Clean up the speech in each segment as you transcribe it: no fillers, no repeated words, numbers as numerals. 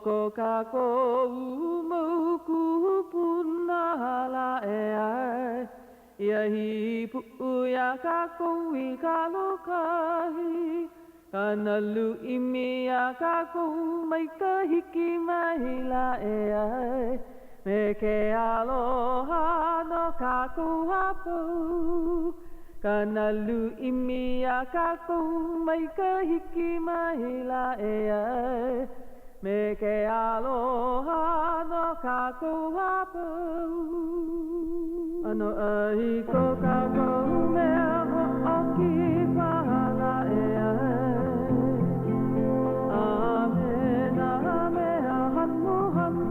ko kako umuku puna la e ai. Ia hi pu ya kako I kalokahi. Kana lu imi ya kako mai ka hiki mai la e ai. Me ke aloha no kako hapu. Kana lu imi ya kako mai ka hiki mai la e ai. Me ke aloha no kako hapu. Ano ai ko kako mea ho aki pahala e ai. Amena mea hanu hanu.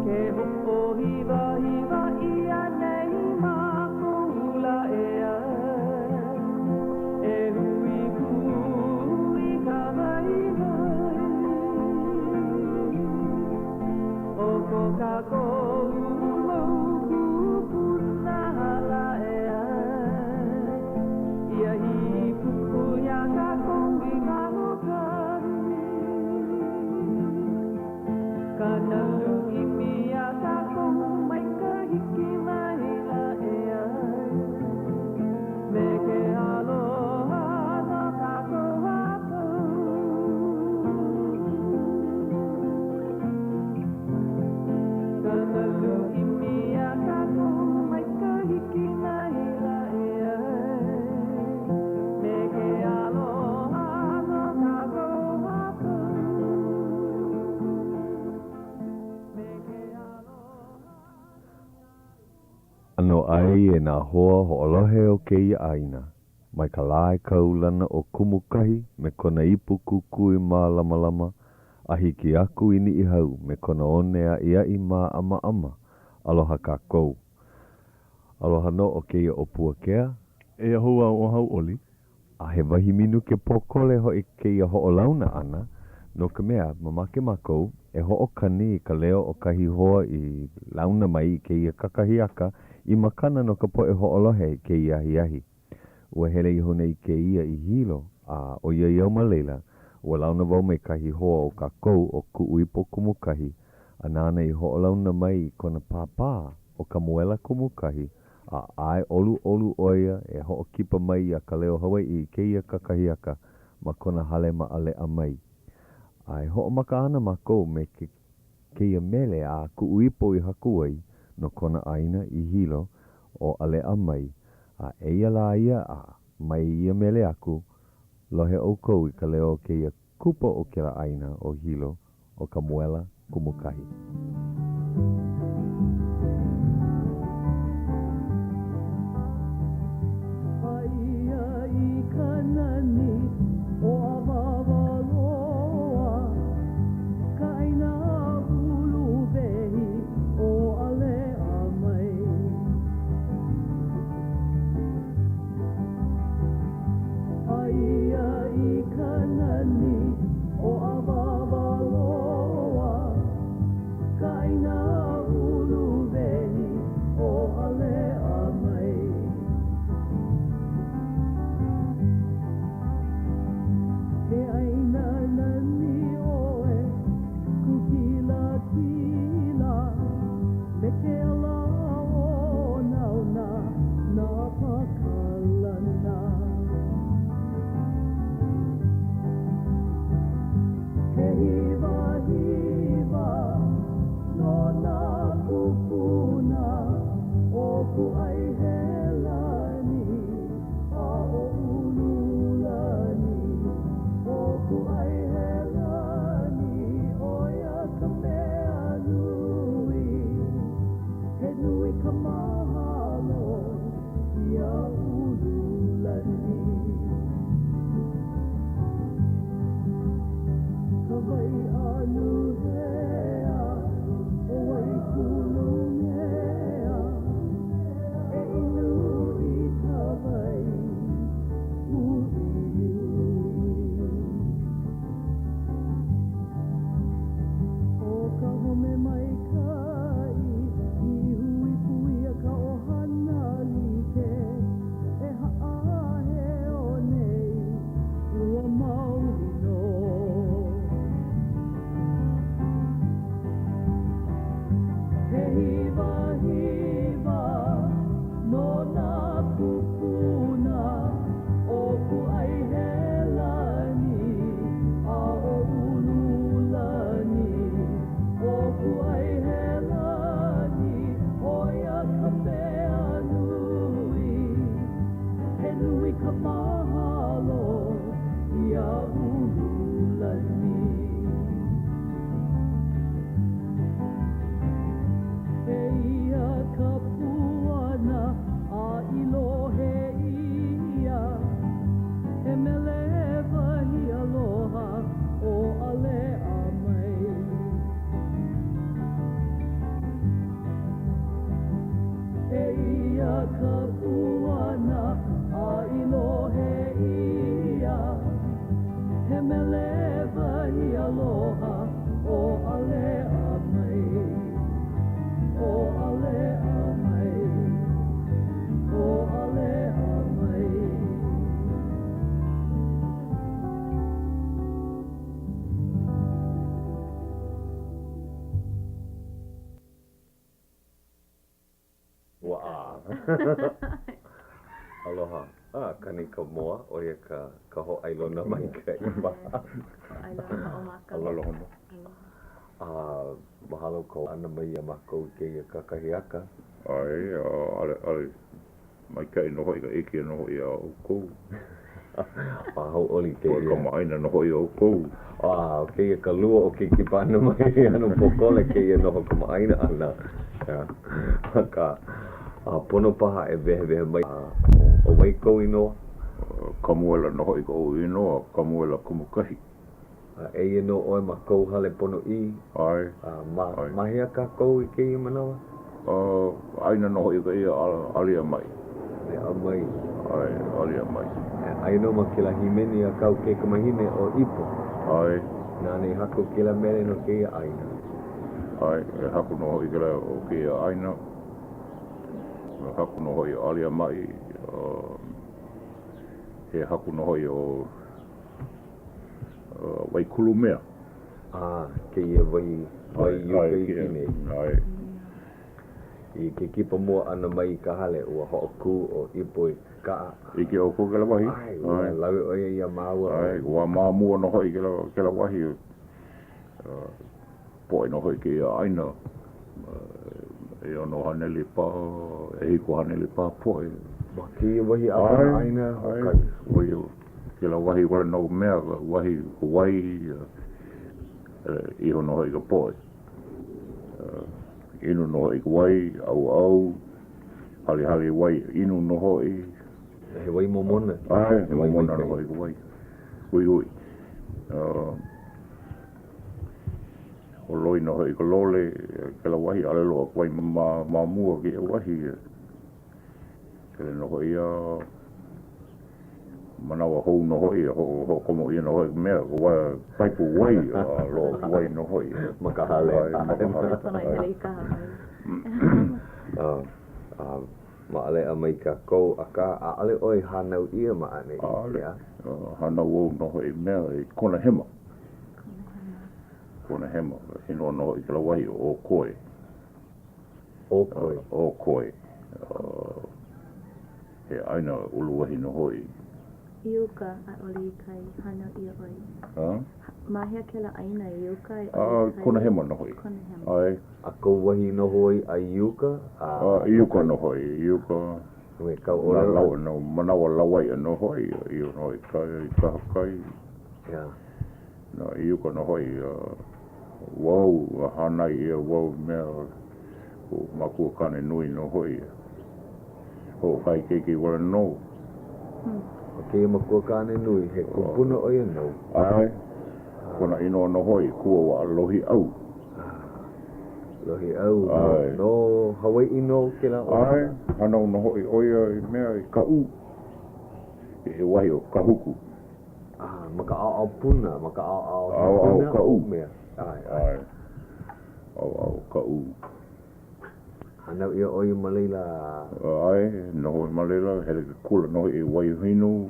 Ke hopo hiva hiva ia nei makula e ai. E hui hui ka mai mai. O ko kako umuku puna la e ai. Ia hi pupu ya kako I kalokari. Kana lu imi ya kako mai ka hiki mai la e ai. Me ke aloha no kako hapu. Kana lu imi ya kako mai ka hiki mai la e ai. Me ke aloha no kako hapu. Me ke aloha. Ano ai e nā hoa ho'olohe o keia aina. Mai ka lai kaulana o kumukahi me kona ipu kukui mā lama lama. A hiki aku ini I hau me kona one a ia I mā ama ama. Aloha kākou. Aloha no o keia o Puakea. E ahua o Hau'oli. A he wahi minu ke pokole ho I keia ho'olauna ana. No ka mea, mamake mākou, e ho'okani I ka leo o kahi hoa I launa mai I keia kakahiaka I makana no ka poe ho'olohe I keia ahi ahi. Ua hele I hone I keia I hilo, a o ia iau ma leila, ua launa wau mai kahi hoa o kākou o kuuipo kumukahi, a nāna I ho'olauna mai I kona pāpā o ka moela kumukahi, a ai olu olu oia e ho'okipa mai a Ka Leo Hawaiʻi I keia kakahiaka, ma kona hale ma ale a mai. Ai ho'omaka ana mākou me keia mele a kuuipo I haku ai, no kona aina I hilo o ale a mai, a eia la ia a mai ia mele aku, lohe o kou I ka leo keia kupa o kera aina o hilo o ka moela kumukahi. Aia I kanani o awawaloa. Kaina ulu vehi o ale a mai. Aia I kanani o awawaloa. Kaina ulu vehi o ale a mai. He aina nani oe kukila kila me ke ala o nauna na pakalana. He hiva hiva no na kukuna o ku ai helani a o ululani o ku ai helani o ia ka mea nui he nui ka mahalo ia ululani ka wai anu hea o wai kulu mea e inu I ka wai ui. O ka home mai kai I hui pui a ka ohana like e haa he o nei ua mauri no wahi aloha o ale a mai. O ale a mai. O ale a mai. Wow. Aloha. Kani ka moa o ia ka ho'ailona mai ka iwa. Ailona o maka. Aloha. Mahalo ko ana mai a mako ke ia kakahiaka. Ai, ale mai kai noho i ka eke noho i a o kou. Hau'oli ke ia. Ka maaina noho i a o kou. Ke ia ka lua o ke kipana mai anu pokole ke ia noho ka maaina ana. Ka pono paha e vehe mai o waiko ino. Kamuela noho i ka o ino, kamuela kumukahi. E ino oe ma kou hale pono i. Ai. Mahia ka kou i ke ia manawa? Aina noho i ka ia alia mai. A mai. Ai, alia mai. Aino ma kila himeni a kau ke kamahine o ipo. Ai. Nani hako kila mele no ke ia aina. Ai, e haku noho i kila o ke ia aina. Haku noho i alia mai. He haku noho i o waikulu mea. Ke ia wai yuke i kine. Ai. I ke kipa mua ana mai ka hale ua ho'oku o ipo i ka. I ke o ko ke la wahi. Ai, ua lawe o ia maua. Ai, ua mamua noho i ke la wahi. Poe noho i ke ia aina. E ono haneli pa, e hiko haneli pa poe. Ma ke ia wahi a aina. Ai, ke la wahi wale no mea, wahi Hawaiian. Iho noho i ka poe. Inu noho i ka wai, au, hali wai, inu noho i. He wai momona. Ai, he momona noho i ka wai. Hui. O loi noho i ka lole, ke la wahi alelo a wai mamua ke wahi. Ke le noho i a manawa hou noho i, ho komo i noho i mea, ko wai paipu wai, lo wai noho i. Makahale. Ma ale a mai ka kou a ka a ale oi hanau ia ma ane. Hanau o noho i mea i kona hema. Kona hema. Hino noho i kala wahi o koe. O koe. He aina ulu wahi noho i. Iuka a oli kai hanau ia oi. Mahia ke la aina iuka i kona hema noho i. Kona hema. Ai. A kou wahi noho i a iuka? Iuka noho i. Iuka. Ue kau ora. Manawa lawai a noho i. Iu noho i kahakai. Na iuka noho i. Wau, hanai ia wau mea. Ko makua kane nui noho i. Ho kai keiki wala no. Ke ia makua kane nui, he kumpuna o ia no. Ai. Kona ino noho i kua wa lohi au. Lohi au, no Hawaiʻi no ke la o. Ai, hanau noho i oia i mea i ka u. E wahi o ka huku. Maka au puna, maka au ka u. Mea. Ai. Au ka u. Hanau ia oi malela. Ai, noho i malela, hele ka kula noho i wai hinu.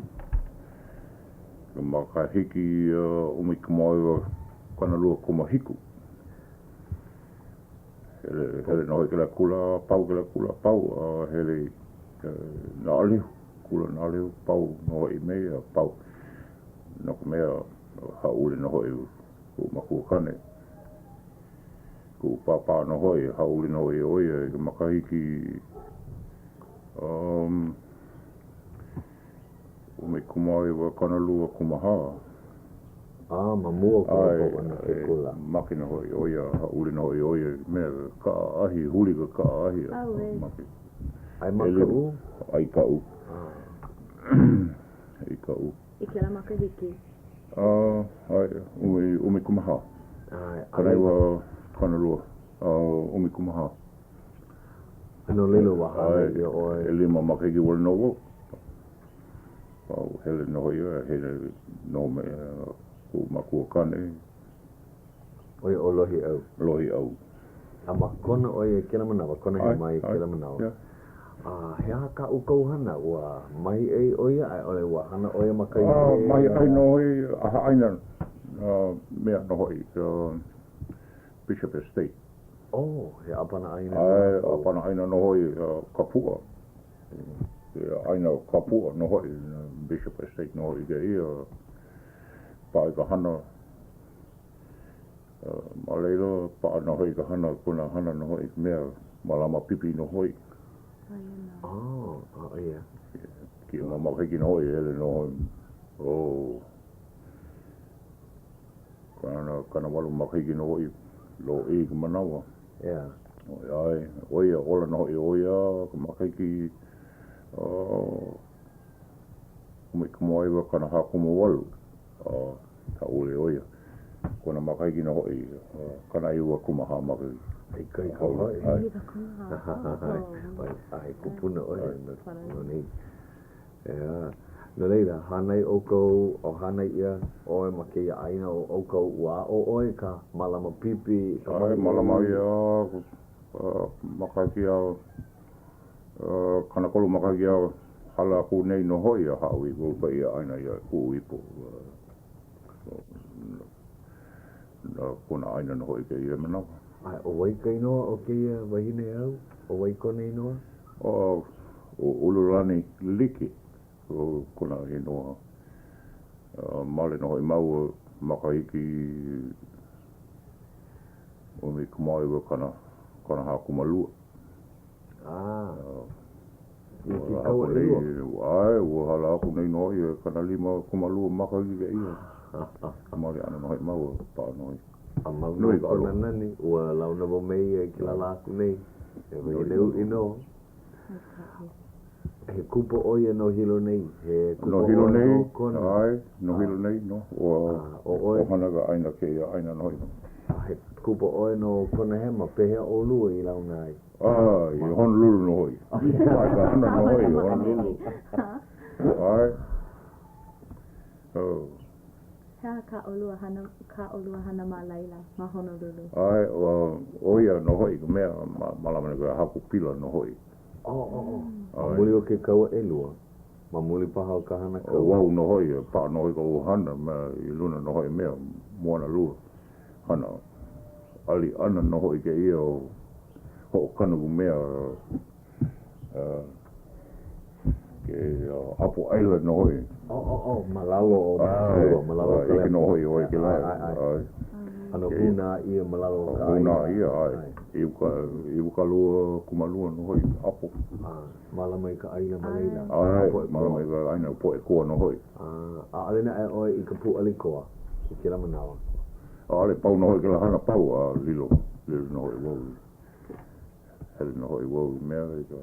Maka hiki umikumoe kanalua kumahiku. Hele noho i kila kula pau, hele na aliu, kula na aliu, pau noho i mea, pau. Noko mea haule noho i makua kane. Ku papa noho i haule noho i oia i makahiki umikumoe wa kanalua kumaha. Mamua ko ana ke kula. Maki noho i oia, haule noho i oia mea ka ahi, huli ka ahi. Maki. Ai maka u? Ai ka u. Ai ka u. I ke la makahiki. Ai, umikumaha. Kanaiwa kanalua, umikumaha. Ano lilo wa hana i oi. E lima makahiki wala noho. Hele noho ia, hele no me makua kane. Oi o lohi au. Lohi au. A makona oi kela manawa, kona he mai kela manawa. He haka ukau hana ua mai ei oia ai ole ua hana oia makai mai ai no hoi aha aina mea no hoi Bishop Estate. He apana aina. Apana aina no hoi kapua. Aina kapua no hoi Bishop Estate no hoi ke ia pa ka hana Malaylo pa no hoi ka hana kuna hana no hoi mea malama pipi no hoi. Iya. Ki mama ki no hoi ele no hoi. Kana walu makiki no hoi lo e ka manawa. Yeah. Oia ola no hoi oia ka makiki mai kumoai wa kana hakumo walu. Ta ule oia. Kona makiki no hoi kana iwa kumaha makiki. Kai hoi. Ai kupuna oi no nei. No leila hanai oko o hanai ia oi make aina o oko ua o oi ka malama pipi ai malama ia makiki kana kolu makiki hala ku nei no hoi hawi go pa ia aina ia ku ipo no kuna aina no hoi ke ia mana ai o wai kai no o ke ia wahine au o wai kone no o ululani liki o kuna ino male no hoi mau makaiki o me kumai wa kana hakumalua ai o hala aku nei no ia kana lima kumalua makaiki ke ia male ana no hoi mau pa no Amau no kona nani ua launa mo mei ki la laku nei e wai leu ino he kupo oia no hilo nei he kupo no hilo nei ai no hilo nei no o hana ga aina ke aina no he kupo oia no kona he ma pehe o lua i launa ai i Honolulu no hoi ai ka hana no hoi Honolulu ai Ka olua hana ma laila ma Honolulu. Ai oia no hoi mea malama ga haku pila no hoi. Muli o ke kaua e lua. Ma muli paha o ka hana kaua. Wau no hoi pa no hoi ka hana ma i luna no hoi mea moana lua. Hana ali ana no hoi ke ia o kana mea ke Apo Island no hoi. Malalo malalo ke no hoi hoi ke lai. Ano una ia malalo ka. Una ia ai. Iu ka lua kumalua no hoi Apo. Malama ka aina malaila. Ai malama ka aina po e ko no hoi. Alena e oi I ka pu alikoa. Ki la manawa. Ale pau no hoi ke la hana pau lilo no hoi wau. Hele no hoi wau mea ka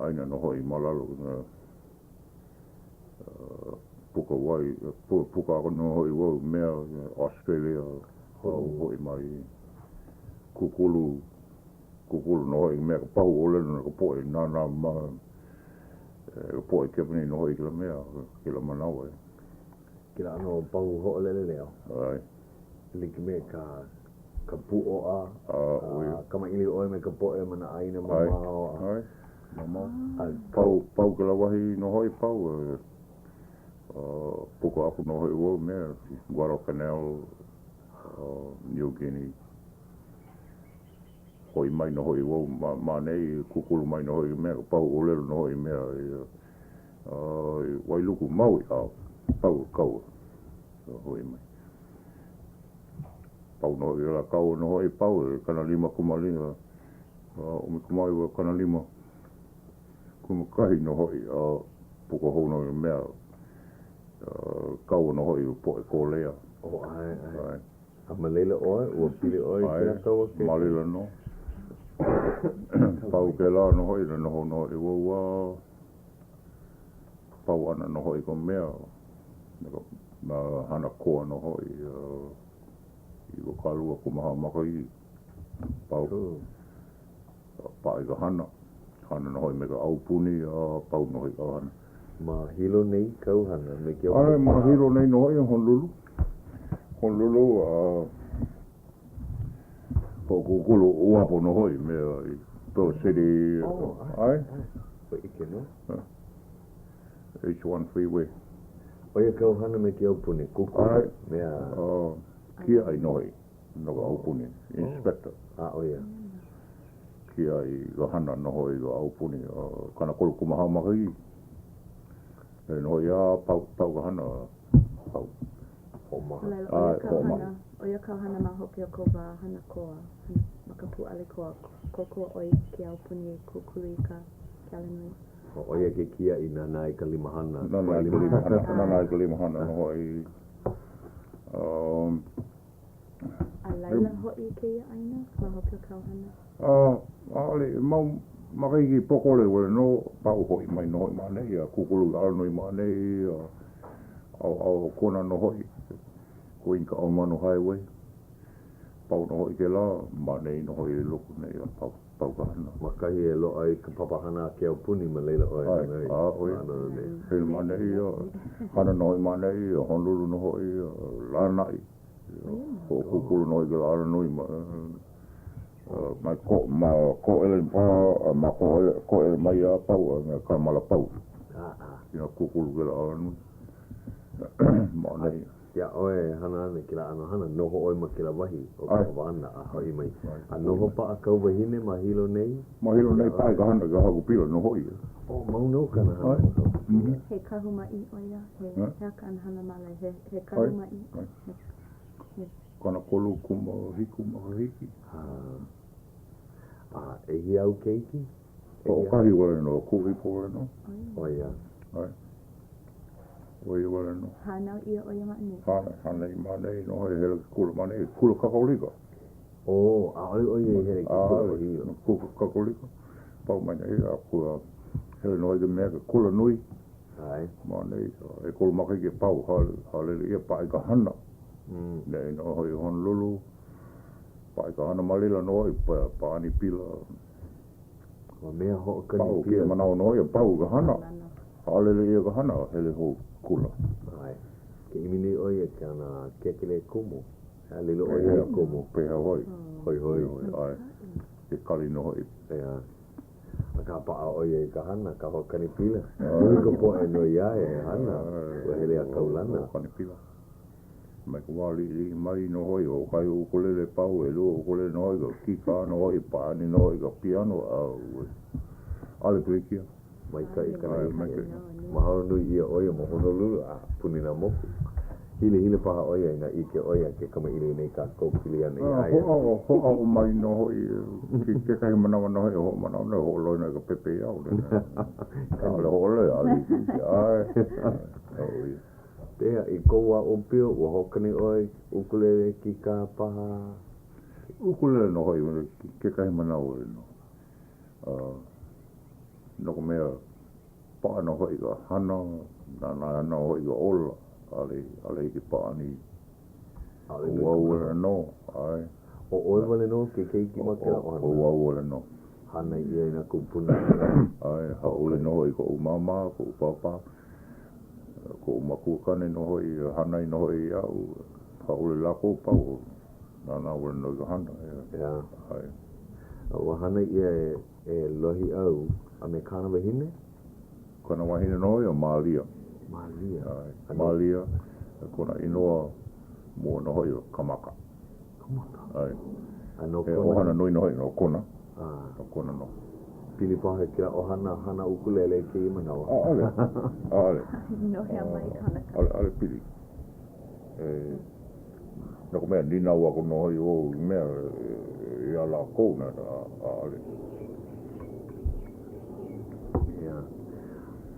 aina no hoi malalo na puka wai puka no hoi wau mea Australia hoi mai kukulu no hoi mea ka pahu ole no ka poe na ma ka poe ke pani no hoi ke la mea ke la manawa kila no pahu ho ole leo ai liki me ka pu o kama ili oi me ka poe mana aina ma ai mama pau ke la wahi no hoi pau puka aku no hoi wau mea Guadalcanal New Guinea hoi mai no hoi wau ma nei kukulu mai no hoi mea pau ole no hoi mea wai luku maui pau kau hoi mai pau no hoi la kau no hoi pau kana lima kumalima me kumai wa kana lima kumakahi no hoi puka hou no mea kau no hoi po e kolea ai a malela oi o pili oi ke kau ke malela no pau ke la no hoi no hoi wo pau ana no hoi ko mea na hana koa no hoi I wa kalua kumaha makai pau pa I ka hana no hoi me ka au puni pau no hoi ka hana Ma hilo nei kauhana me ke Ai ma hilo nei no i Honolulu. Honolulu kukulu uapo no hoi me i Pearl City. Ai. Ko ike no. H1 freeway. Oia kauhana me ke opune kuku mea. Kia ai noi no ka opune inspector. Oia. Kia ai ga hana no hoi ga opune kana kolu kumaha makai. E no ia pau ga hana pau. Oia kauhana ma hoki o ko wa hana koa. Makapu ale koa. Koko oi ki au puni kukuri ka kalanui. Oia ke kia i nana i ka limahana. Nana i ka limahana no hoi. A laila hoi ke ia aina ma hoki o kauhana. Ale mau makai ki pokole wale no pau hoi mai no hoi manei kukulu alnoi manei au kona no hoi. Ko inka o manu highway. Pau no hoi ke la manei no hoi luku nei pau ka hana. Makai e lo ai ka papahana ke au puni ma leila oi. Oi. Hei manei hana no hoi manei Honolulu no hoi lanai. Ko kukulu no hoi ke la alnoi ko ele ko ele mai pau ka mala pau. Ina kukulu ke la alnoi. Manei. Ya oe hana ane kila ano hana noho oi ma kila wahi o ka wana a hoi mai. A noho pa a kau wahine ma hilo nei? Ma hilo nei pai ka hana ka haku pila no hoi. Mau no kana hana. He kahu mai oia, he haka an hana malai, he kahu mai. Kana kolu kuma hiku makahiki. E hi au keiki? O kahi wale no, kuhi po wale no. Oia. Oia wale no. Hanau ia oia mani. Hana i manei no hoi hele kula manei, kula kakolika. Oia i hele kula hio. Kula kakolika. Pau mai nei a kula hele no hoi ke mea kula nui. Manei, e kula makahiki pau hale ia pai ka hana. Nei no hoi Honolulu. Pai ka hana malila no hoi paani pila. Mea ho kani pau kia manao no hoi pau ka hana. Hale ia ka hana hele ho kula. Ke imini oia kana kekele kumu. Lilo oia kumu. Peha hoi. Hoi. Ke kali no hoi. Ka paa oia i ka hana, ka ho kani pila. Ui ko po e no ia e hana. Ua hele a kaulana. Kani pila. Mai ko wali mai no hoi o kai ukulele pau e lu ukulele no hoi ka kika no hoi paani no hoi ka piano ale tuikia. Mai ka i kana mahalo nui ia oia mo Honolulu a punina moku. Hile paha oia ina ike oia ke kama ili nei ka koukili ane i aia. Ho au mai no hoi ke kai manawa no hoi ho manawa no ho loina ka pepe au. Ale ho ole ali. Ai. Pea i koua o pio ua hokani oi ukulele ki ka paha. Ukulele no hoi ke kai manawa no. No mea paa no hoi ka hana na no hoi ka ola ale ki paani wawele no ai o oi wale no ke keiki ma kela o wawele no hana ia ina kupuna ai haole no hoi ko umama ko papa ko umakukane no hoi hana no hoi au haole lako pau na wale no ka hana ai o hana ia e lohi au a me kana wahine? Kana wahine no hoi o Malia. Malia, kona inoa mua no hoi o Kamaka. Ai. E ohana nui no hoi no kona. No kona no. Pili pahe kira ohana hana ukulele ke ima nawa. Ale. No hea mai kanaka. Ale pili. Nako mea nina wako no hoi o mea ia la kouna ale.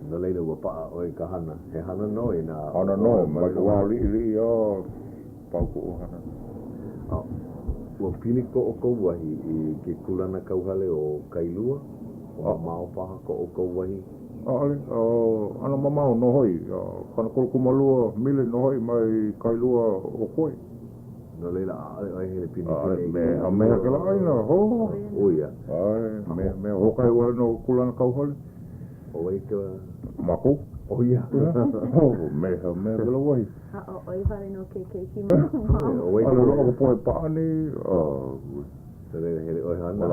No leila ua paa oi ka hana. He hana noi na... Hana noi, mai ka wā li pau ko o hana. Ua pili ko o kou wahi i ke kulana kauhale o Kailua? O mao paha ko o kou wahi? Ale, ana mamao no hoi. Kana kolukumalua mile no hoi mai Kailua o koe. No leila ale oi hele pini. Mea ke la aina, ho. Uia. Ai, mea hokai wale no kulana kauhale. O wei ka... Mako? Oh ia. Me gala wai. Oi vale no ke ki mo. Ala lo ko poe paani. Tele hele oi hana.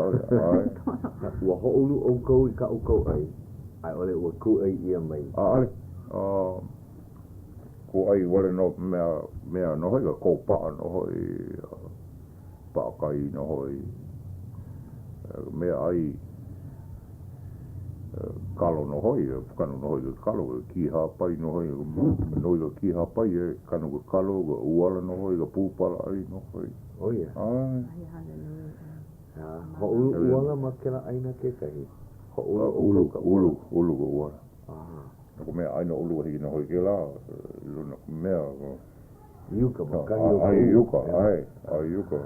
Wa ho'olu o ko I ka o ko ai. Ai ole wa ku ai ia mai. Ale. Ko ai wale no mea no hoi ko pa no hoi pa kai no hoi mea ai kalo no hoi kanu no hoi kalo ki ha pai no hoi no ki ha pai kanu kalo uala no hoi pupala ai no hoi oh ia Ai ho'olu uala makela aina ke kai ulu go uala ko mea ai no ulu hi no hoi ke la luna mea yuka makai ai yuka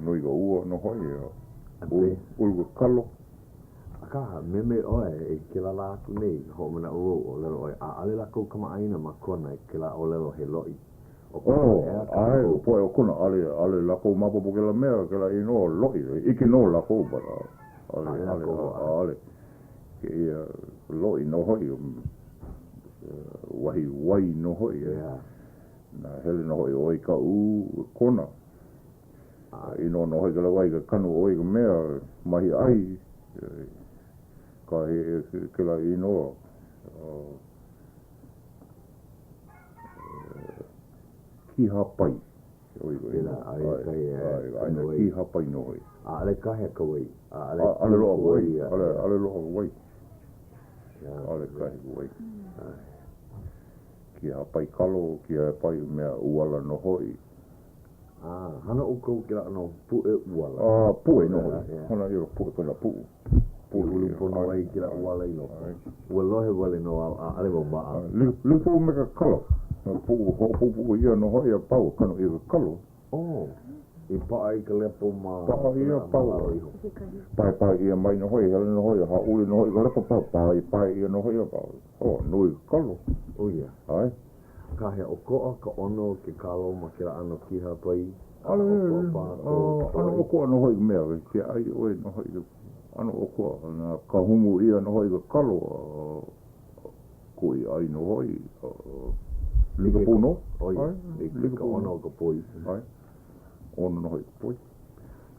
no go ua no hoi ulu kalo Ka meme oe ke la la tu nei ho mana o le oe ale la ko kama aina makona ke la o le he loi ai po kuna ale la ko mapo ke la mea ke la ino loi iki no la ko bara ale ke loi no hoi wai no hoi na hele no hoi oi ka u kona ino no hoi ke la wai ka kanu oi ka mea mahi ai ka ke la ino ki hapai oi ai ki hapai no hoi ale ka he ka wai ale lo wai ale lo wai ale ka he wai ki hapai kalo ki hapai mea uala no hoi hana o ko ke la no pu uala pu no hana yo pu ko la pu ulu pono ai kila wala ino wa lohe wale no ale bo ma le pu me ka kalo pu ia no hoia pau kano ia kalo I pa ai ka lepo ma pa ia pau pa ia mai no hoia hele no hoia Hau'oli no hoia ka pa ia no hoia pau no kalo ia ai ka he o ko ka ono ke kalo ma ke ano ki ha pai ano ko no hoia me ke ai oi no hoia ano o ko na ka humu ia no hoi ka kalo ko I ai no hoi liga puno oi liga ono ka poi ai ono no hoi poi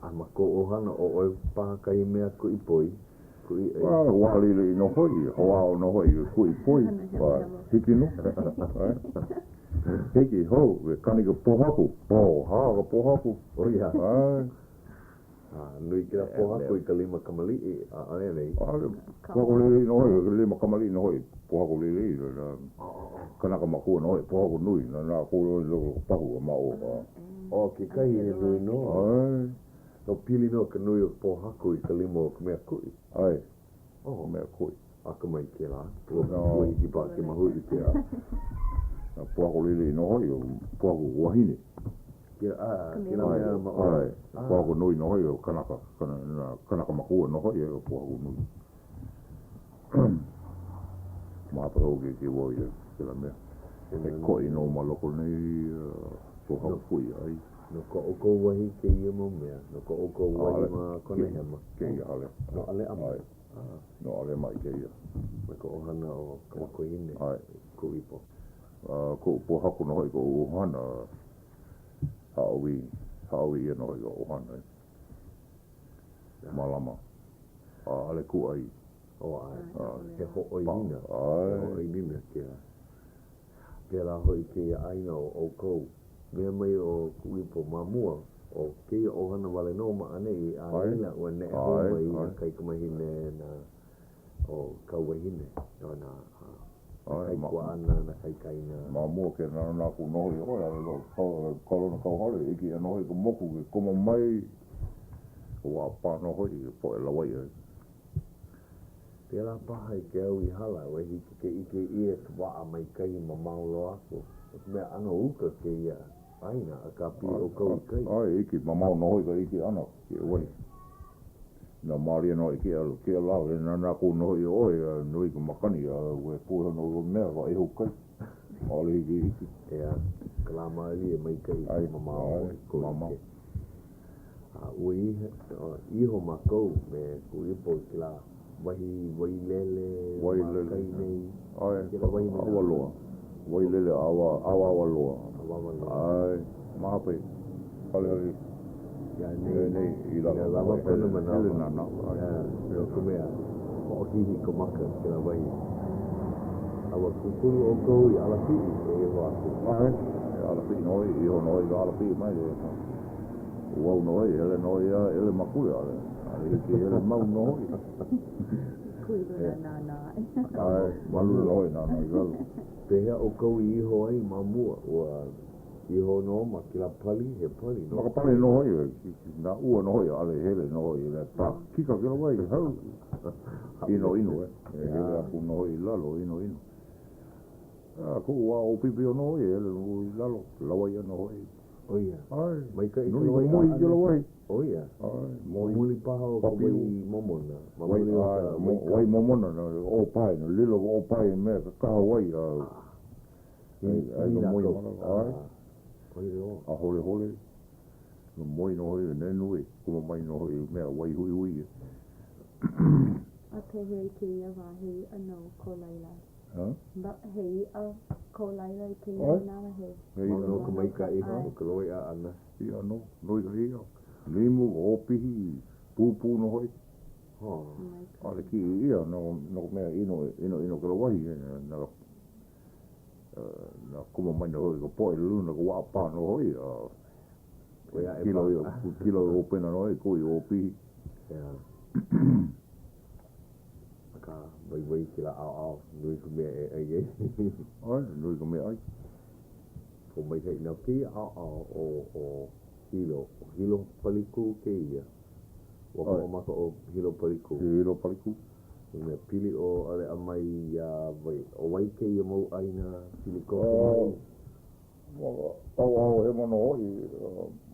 ama ko ohana o oi pa kai mea ko I poi ko I wali le no hoi hoa no hoi ko I poi hiki no hiki ho kani ka pohaku ka pohaku oi ya ai nui kira poha ko I ka lima kamali ale nei poha ko lili no hoi lima kamali no hoi poha ko lili kanaka makua no hoi poha ko nui na ko lo pahu ma o ke kai nui no no pili no ka nui poha ko I ka lima ko mea kui ai mea kui aka mai ke la ko I ba ke mahu I ke na poha ko lili no hoi poha ko wahine poha ko nui no hoi kanaka makua no hoi poha ko nui mapa hoki ki woi ke la mea koi no maloko nei poha fui ai no ko o ko wahi ke ia mo mea no ko o ko wahi ma kona hema ke ia ale no ale ama no ale mai ke ia me ko ohana o kamako ine ko ipo ko poha ko no hoi ko ohana Hau'oli ia no hoi o hana malama ale ku ai he ho'oi nina ho'oi nina ke la hoi ke aina o kou mea mai o kuipo mamua o ke ohana wale no ma ane I aina o ne homa I na kai kamahine na o kauwahine o na kai kua ana na kai kaina mamua ke na ku nohi o kolona kauhale iki nohi ko moku ke koma mai wa pa nohi po lawai te la paha I ke au I hala o hiki ke ike ia wa mai kai ma maulo aku mea ana uka ke ia aina a ka pi o kau kai iki ma mau nohi ka iki ana ke wai na maria no iki alu ke la na ku nohi oi noi ko makani we pu no mea wa e hukai ole iki ia kalama ali mai kai ai mama ko mama ui iho makou me kuipo kila Wai lele. Kai nei. Ai, awa loa. Wai lele awa loa. Ai, mahape. Hale. Ya nei I lava kona mana. Hele nana. Ya, kumea. O hihi ko maka ke la wai. Awa kukuru o kou I ala pi e ho aku. Ai, ala pi noi, I ho noi, ala pi mai. Wau noi, ele noi, ele makuia. Ale ki ele mau noi. Kui nana. Ai, malu noi nana I lalo. Pehea o kou I iho ai mamua. Ua iho no ma ki la pali, he pali no. Maka pale no hoi, na ua no hoi, ale hele no hoi, le pa, kika kila wai, hau. Ino, hele aku no hoi lalo, ino. Ko ua o pipi o no hoi, hele no lalo, lawai no hoi. Oia. Ai, mai ka nui ko moi kila wai. Oia. Ai, moi. Muli paha o ko wai momona. Wai momona, o pai, no lilo o pai mea, ka Hawaii, ai no moi, ai. A hole no moi no hoi ne nui kuma mai no hoi mea wai hui A te hei ki a wahi anō ko laila. Ba hei a ko laila I ki a nana hei. hei no ko mai ka iho o ka loi a ana. I ano noi ka hei limu o pihi pupu no hoi ale ki ia no mea ino ka wahi na kuma mai no hoi ka poe luna ka wapa no hoi kilo o pena no hoi kui o pihi ka vai ki la au nui ka mea ai ai nui ka mea ai ko mai hei na ki au o hilo paliku ke ia o maka o hilo paliku me pili o ale amai vai o wai ke ia mau aina pili ko mai au he mono hoi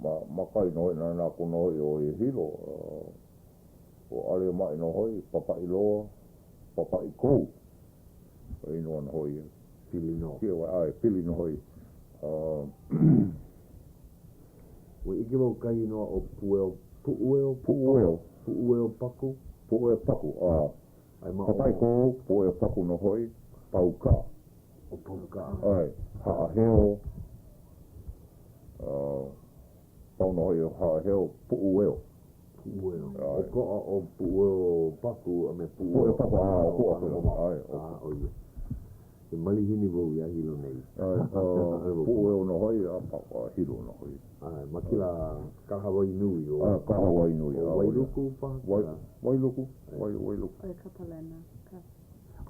ma kai no na ko no hoi o hilo o ale mai no hoi papa ilo papa I ko ino no hoi pili no ke wa ai pili no hoi o ike mau kai no o pu'ueo paku ai ma papa ko pu'ueo paku no hoi pauka ai ha'aheo pau no hoi ha'aheo pu'ueo o ko o pu'ueo paku a me pu'ueo paku ai oia e mali hini vau ia hilo nei pu'ueo no hoi a hilo no hoi ai makila kahawai nui o kahawai nui wailuku pa wailuku Oi kapalena.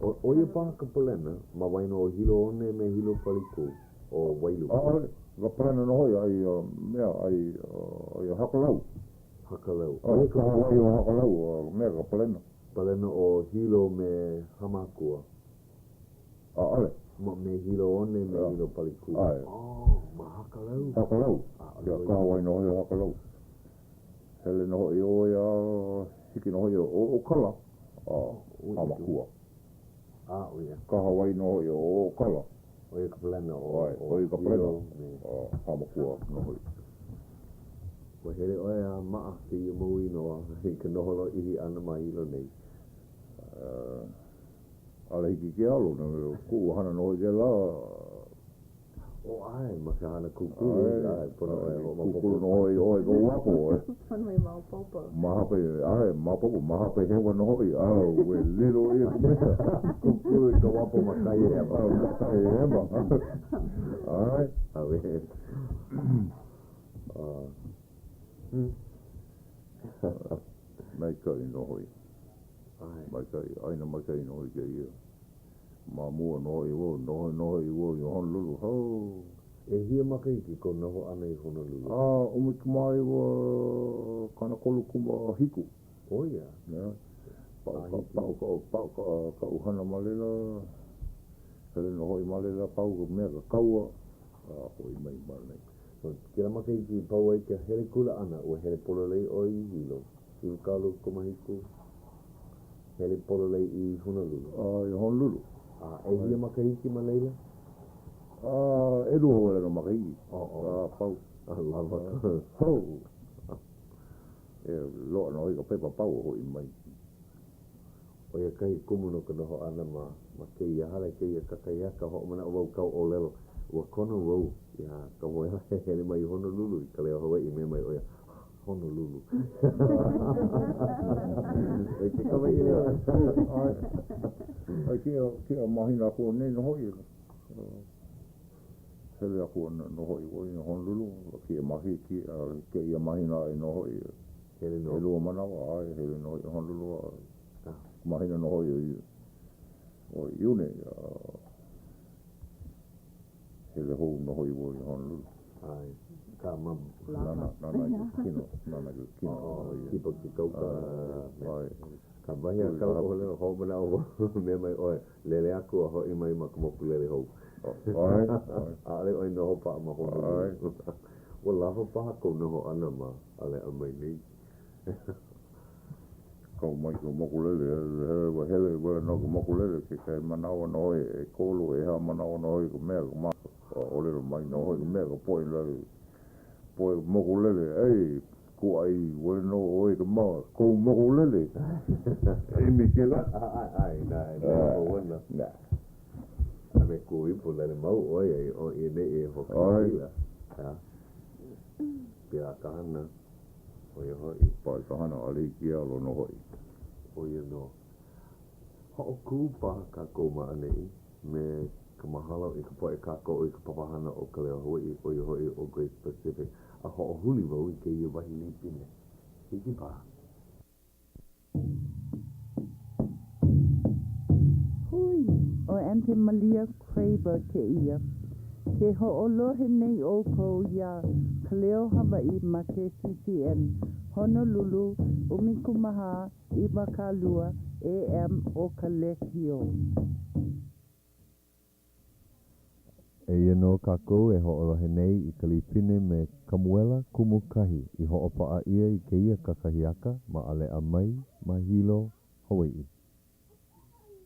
o ia pa kapalena ma waino o hilo one me hilo paliku o wailuku ga prana no hoi ai mea ai hakalau ai kahawai o hakalau mea ga palena o hilo me hamakua ale me hilo one me hilo paliku ai ma hakalau ya kahawai no hoi hakalau hele no hoi o ia hiki no hoi o kala hamakua oia kahawai no hoi o kala oia kapalena o ka plena hamakua no hoi wa hele oia maa ki I maui noa hei ka noholo ihi ana mai ilo nei ale hiki ke alo na ku hana no hoi ke la ai maka hana kukuru ai pono kukuru no hoi ko wapo Pono I maupopo. mahape hewa no hoi we lilo ia kumea kukuru ka wapo makai heba ai awe mai kai no hoi aina mai kai no hoi ke ia mamua no hoi wo I Honolulu ho e hia makai ki ko noho ana I Honolulu umikimai wa kana kolu kuma hiku oia ka uhana malela hele no hoi malela pau mea ka kaua hoi mai malai kira makai ki pau ai ka hele kula ana o hele pololei oi hilo I kalu kumahiku hele pololei I Honolulu I Honolulu e hia makai ki malela e ruho wale no makai pau lava e loa no hoi ka pepa pau hoi mai o ia kai kumu no ka noho ana ma ke ia hale ke ia kakaiaka ho mana o wau kau o lelo ua kono wau ia ka moe hele mai Honolulu Ka Leo Hawaiʻi me mai oia Honolulu e ke kawa i leo ai kia mahina ko nei no hoi hele ako no hoi oi Honolulu kia mahi kia ia mahina ai no hoi hele no lua manawa ai hele no hoi Honolulu mahina no hoi o iune hele hou no hoi oi Honolulu ai ka mam nana kino kipa ki kauka ka bahia kau o leo ho mana o me mai oi lele aku a hoi mai ma kumoku lele hou ale oi no pa ma ho o lava pa ko no ho ana ma ale a mai nei kau mai ko moku lele hele no moku lele ke kai manawa no hoi e kolo e ha manawa no hoi ko mea ko ma o lele mai no hoi ko mea ko poi lele poi moku lele ei ko ai we no oi ko ma ko moku lele e mi ke la ai na ona na ame ko i po lele mau oi o e ne e ho ka ila ya pia kana oi hoi pai kana ali ki alo no hoi oi no ho ku pa ka ko ma nei me ka mahalo I ka poe ka ko I ka papahana o Ka Leo Hawaiʻi o I hoi o Great Pacific a ho o huli wau I ke ia wahi ni pine hiki pa hui o ante malia Craver ke ia ke ho o lohe nei o ko ia Ka Leo Hawaiʻi ma KCCN Honolulu umikumaha I Makalua AM o Ka Lehio E ia no kākou e ho'olohe nei I Kalipine me Kamuela Kumukahi I ho'opaa ia I ke ia kakahiaka ma ale a mai ma hilo Hawaiʻi.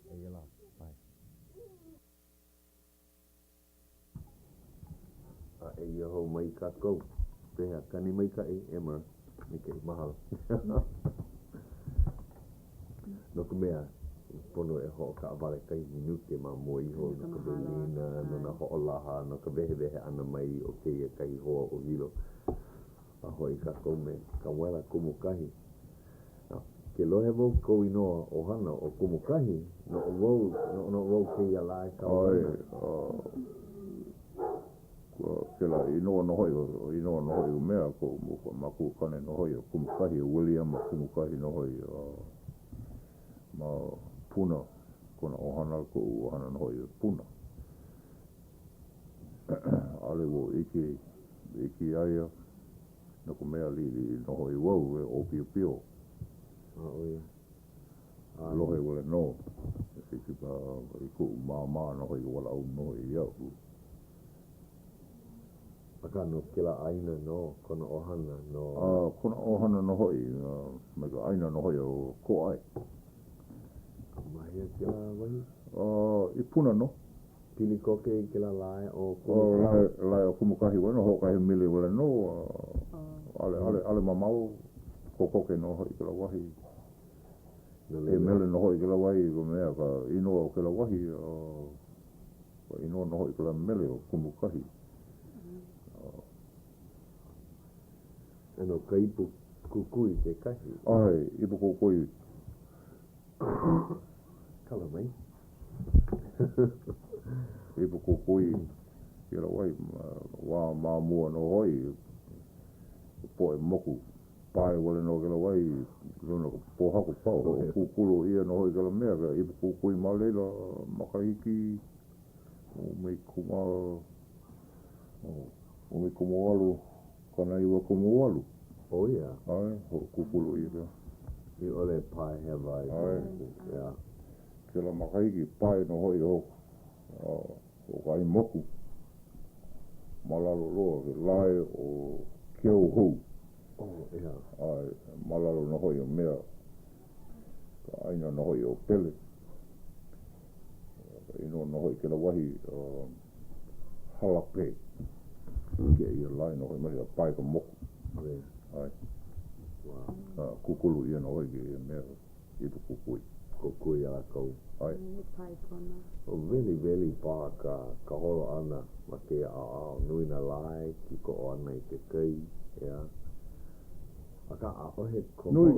E ia la, pai. A e ia ho mai kākou pehea kani mai ka e Emmer ni ke mahalo no ka mea pono e ho ka avale kai minuke ma mo I ho no ka belina no na ho olaha no ka vehe ana mai o ke ia kai ho o hilo a hoi ka kome ka wela kumukahi ke lohe wau ko inoa o hana o kumukahi no wau ke ia lai ka oi ke la inoa no hoi mea ko maku kane no hoi o kumukahi William kumukahi no hoi ma puna kona ohana ko ohana no hoi puna ale wo iki aia no ko mea li no hoi wau e o pio oi lohe wale no iki pa iku mama no hoi wala au no hoi iau aka no kila aina no kona ohana no kona ohana no hoi me ka aina no hoi o ko ai Mahia kila wahi? I puna no. Pili koke kila lai o kumukahi? Lai o kumukahi wano ho kahi mili wale no. Ale mamau ko koke no hoi kila wahi. E mele no hoi kila wahi ko mea ka inoa o kila wahi. Inoa no hoi kila mele o kumukahi. Ano ka ipu kukui ke kahi? Ai, ipu kukui. Kala mai ipu kukui kira wai wa mamua no hoi po e moku pai wale no kila wai no po haku pau kukulu ia no hoi kala mea ka ipu kukui malela makahiki o mei kumawalu kana iwa kumawalu oh yeah ai kukulu ia I ole pai he vai yeah kila makahiki pai no hoi ho o kai moku malalo loa ke lai o keu hou yeah ai malalo no hoi o mea ka aina no hoi o pele ino no hoi kila wahi halape ke ia lai no hoi mea pai ka moku ai kukulu ia no hoi ke mea ipu kukui ko kui ala kou. Ai. Pai pona. O veli pā ka holo ana ma ke a nui na lai ki ko o ana I ke kai, ia. Aka a ohe ko Noi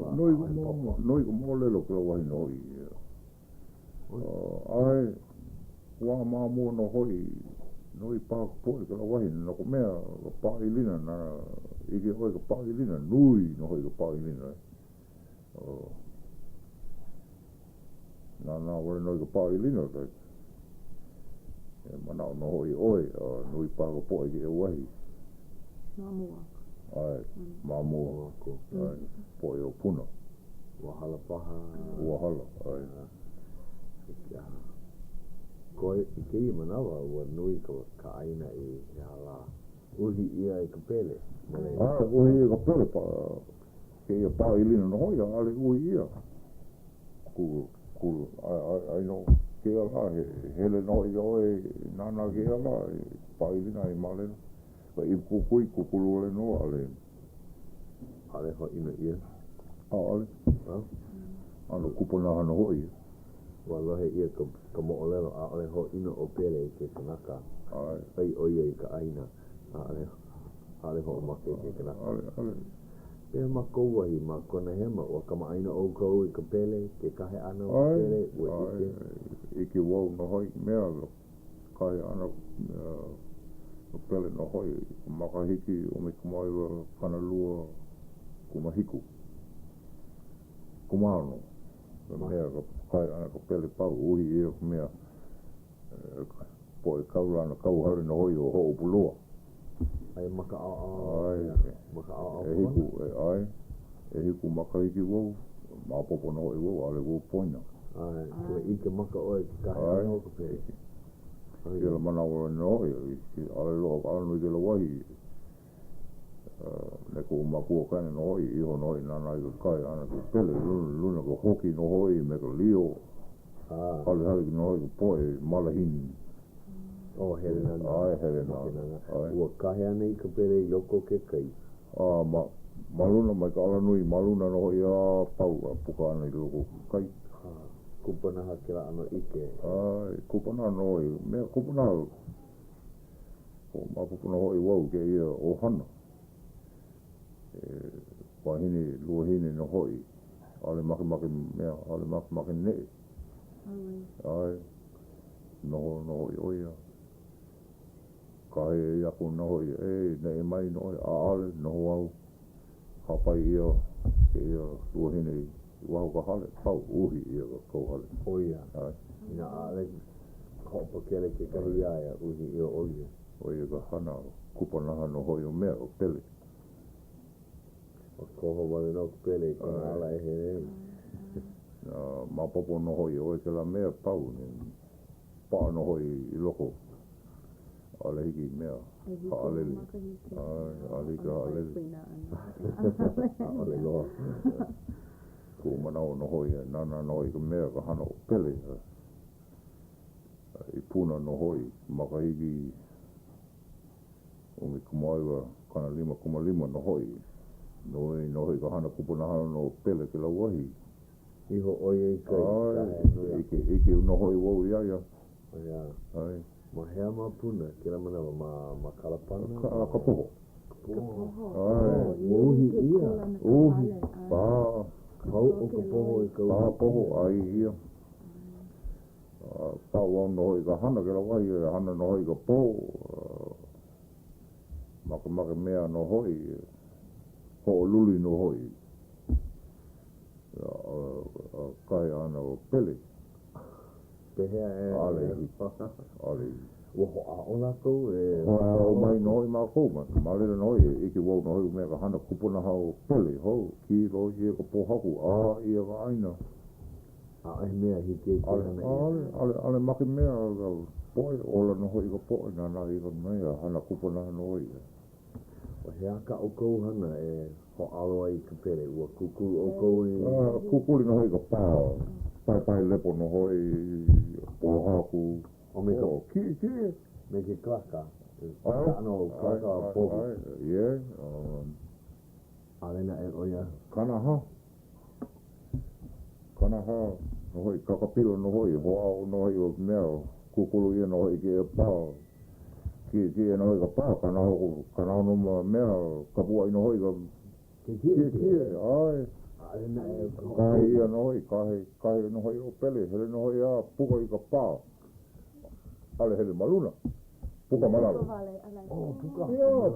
ko mo lelo ke wahi noi. Ai, wā mā mua no hoi, noi pā pōi ke la wahi, no ko mea ka pāilina, nana, ike hoi ka pāilina, nui no hoi ka pāilina. Nana, wale noi ka pāilina, kai. Manao no hoi oi, nui pā ka pōi ke wahi. Nā mua. Ai, mā mua, ai, pōi o puna. wahala paha. Wahala, ai. Ko I kei manawa ua nui ka aina I hala uhi ia I ka pele. Uhi ia ka pele pa ke ia pa ilina no hoi ale uhi ia. Ku ai no ke ala hele no I oi nana ke ala pa ilina I male. Pa I kukui kukulu ale no ale. Ale ho ina ia. Ale. Ano kupuna hana hoi. Wa lohe ia ka mo'olelo a ole ho ina o pele ke kanaka. Ai oia I ka aina. Ale ho make ke kanaka. Ale. E ma kouahi ma kona hema o ka maaina o kou I ka pele ke kahe ana o pele ua ike. Ike wau no hoi mea kahe ana o pele no hoi. Makahiki o me kumaiwa kanalua kumahiku. Kumano. Mea kai ana ka pele pau uhi e mea po e kaurana kauhare no hoi o ho puloa. Ai maka au E hiku makahiki wau ma popo no hoi wau ale wau poina. Ai kua ike maka oe ki kahe ana o ka pele. Kela manawa no hoi ale loa ka anu I ke la wahi neko makua kane no hoi iho no hoi nana I ka kai ana ka pele luna ka hoki no hoi me ka leo hale no hoi ka poe malahini o hele nana ai hele nana ua kahe ana I ka pele I loko ke kai maluna mai ka ala nui maluna no hoi a pau puka ana I loko kai kupanaha kela ano ike ai kupanaha no hoi mea kupanaha o mapupuna hoi wau ke ia o hana wahine luahine no hoi ale maki mea ale maki ne ai no hoi oia kahe yaku no hoi ne mai no hoi ale no wau hapai ia ke ia luahine wau ka hale pau uhi ia ka kou hale oia ina ale hopa kele ke kahi aia uhi ia oia ka hana kupanaha no hoi o mea o pele o koho wale no pele ko ala e here ma popo no hoi oe ke la mea pau pa no hoi I loko ale hiki mea alele ale ka alele ale loa ko manao no hoi nana no hoi ka mea ka hana o pele I puna no hoi makahiki o me kumaiwa kana lima no hoi Noi no hoi ka hana kupuna no pele ke la wahi. Iho oia I kai. Ike no hoi wau ia. Ai. Ma hea ma puna ke la mana ma kalapana. Ka poho. Ai. Uhi ia. Uhi. Pa. Kau o ka poho I ka uhi. Pa poho ai ia. Pa wau no hoi ka hana ke la wahi. Hana no hoi ka poho. Maka mea no hoi. Ho luli no hoi. Kai ana o pele. Pehea Ale. Ua ho a ona kou o mai no hoi ma kou ma. Malera no hoi. Ike wau no hoi mea ka hana kupuna hao pele. Ho. Ki lo ia ka pohaku. Ia ka aina. Ai mea hike ke hana ia. Ale maki mea ka poe. Ola no hoi ka poe. Nana I ka mea hana kupuna no hoi. O hea ka o kou hana ho aloa I ka pere. Ua kuku o kou kukuli no hoi ka pā. Pai lepo no hoi. Pohaku. O me ka ki. Me ke klaka. Ano klaka pohu. Yeah. Alena oia. Kana ha. no hoi kakapilo no hoi hoa no hoi o mea kukulu ia no hoi ke pao ki no hoi ka pao kana no mea kapua no hoi ka ki ai kai ia no hoi kai no hoi o pele hele no hoi a puka i ka pao ale hele maluna puka malalo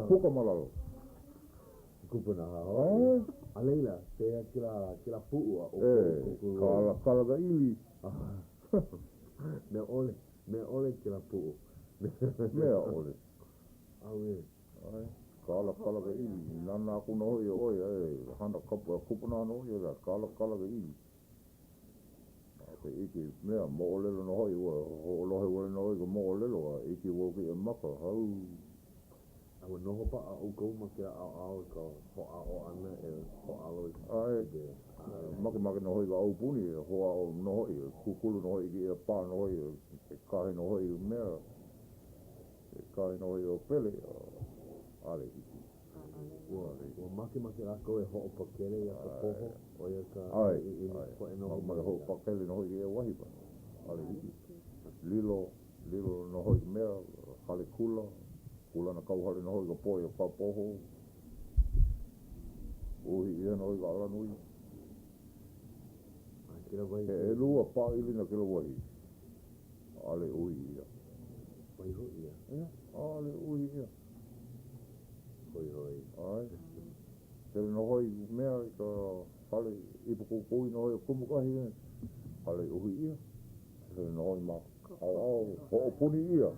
puka malalo kupuna Aleila, saya kila pu'u kala ga ili me ole kila pu'u me ole awe kala ga ili nana ku no oi handa kupuna no ia kala ga ili iki me mo ole no hoi o lo hoi no hoi mo ole lo iki wo ki maka hau awa noho pa au kou makira au ka ho ana ho alo ai maka no hoi ga au puni ho au no hoi kukulu no hoi ki pa no hoi kai no hoi mea kai no hoi o pele ale iki o maki la ko ho o pakele ya ka poho o ya ka ai ko no ma ho pakele no hoi e wahi pa ale iki lilo no hoi mea hale kula na kau hale no hoi ka poi o ka poho uhi ia no hoi ka ala nui e lua pa ili na kila wahi ale uhi ia wahi ho ia ale uhi ia hoi ai tele no hoi mea ka hale ipu kukui no hoi kumukahi hale uhi ia tele no hoi ma au ho puni ia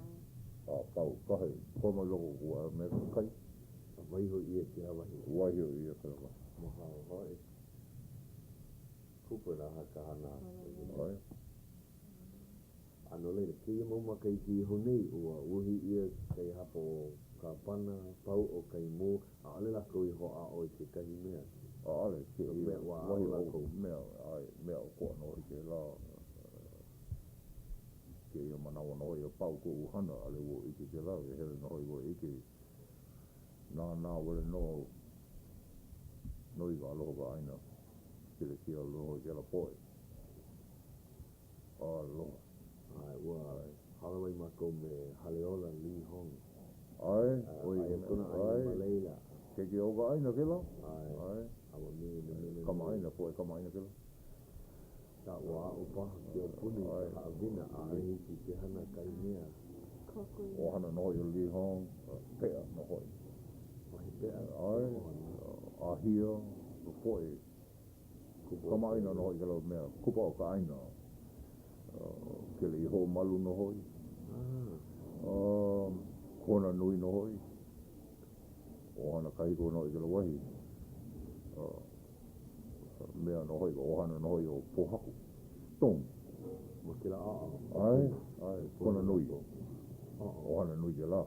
pau kahe koma loko kua me kai wahi ho ia kila wahi ho ia kila wahi mohau hoi kupuna haka hana ai ano le ki mo makai ki honei ua uhi ia kai hapo ka pana pau o kai mo ale la ko i ho a o ke kai mea ale ki me wa wahi la o mea ai mea o kua no i ke la ke ia manawa no i pau ko uhana ale wo i ke la e hele no i wo i ke na wale no i ka aloha ka aina ke le ki aloha i ke la poe aloha ai ua halawai mako me haleola li hong ai ai kuna ai Malayla ke o ka aina ke la ai awa me kama aina poe kama aina ke la ta wa o pa ke puni a vina ai ki ke hana kai mea o hana no i li hong pea no hoi mai pea ai a hia poe kama aina no hoi ke la mea kupa o ka aina ke le ho malu no hoi kona nui no hoi o hana kai ko no i ke la wahi mea no hoi o hana no hoi o pohaku tong mo kila ai kona nui o hana nui ke la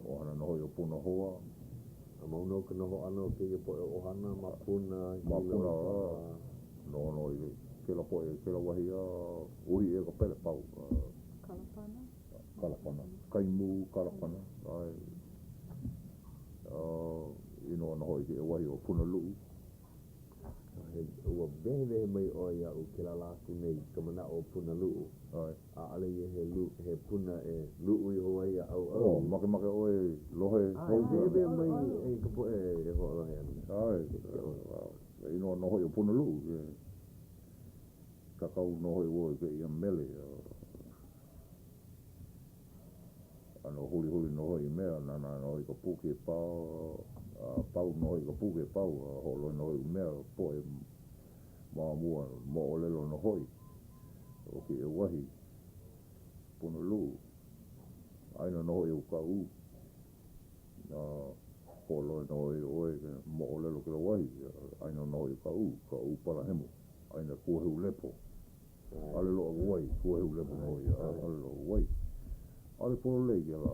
o hana no hoi o puna hoa mau no ka no ano ke po o hana mapuna no i ke la poe ke la wahi ui e ka pele pau kalapana kaimu kalapana ai ino no hoi ke wahi o puna luu ua behe mai o ia u ke la laku nei ka mana o puna luu a ale ye he puna e luu i hoa ia au make oe lohe behe mai e ka po e hoa la ai ino no hoi o puna luu kakau no hoi wo ke ia mele ano huli no hoi mea nana no hoi ka puke pau no hoi ka puke pau holo no hoi mea poe mua mo olelo no hoi o ke e wahi puna lu aina no hoi o ka holo no hoi oe mo olelo ke wahi aina no hoi ka pala hemo aina kua heu lepo ale lo wai kua heu lepo no ale lo wai ale polo lei ke la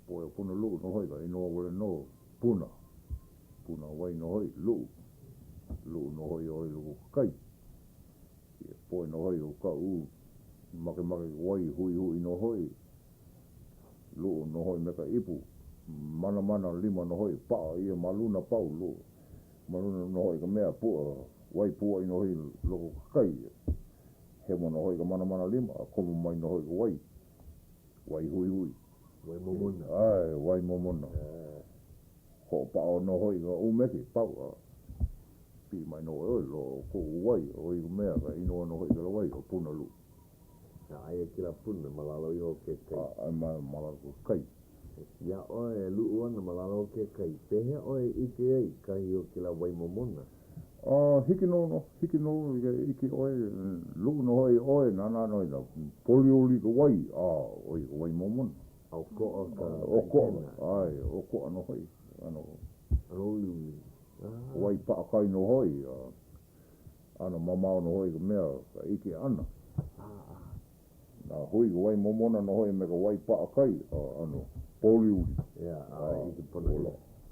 poe puna lu no hoi ka ino wale no puna wai no hoi lu no hoi oi lu kai poe no hoi o ka make wai hui no hoi lu no hoi me ka ipu mana lima no hoi pa ia maluna pau lu maluna no hoi ka mea pua wai pua ino hoi loko kai. He mono hoi ka mana lima, komo mai no hoi ka wai. Wai hui. Wai momona. Ai, wai momona. Ho pao no hoi ka umeke, pao. Pi mai no hoi lo ko wai, hoi ka mea ka ino no hoi ka wai, o puna lu. Ai kila puna malalo iho ke kai. Ai malalo kai. Ya oe lu'u ana malalo ke kai. Pehe oe ike ai kahi o kila wai momona. Hiki no, iki oe, lu'u no hoi oe, nana noi na, polioli ka wai, oi ka wai momona. Au ko'a ka... O ko'a, ai, o ko'a no hoi, ano, Ui. wai pa'akai no hoi, ano mamao no hoi ka mea, ka ike ana. Na hui ka wai momona no hoi me ka wai pa'akai, ano, polioli. Ya, ike pona.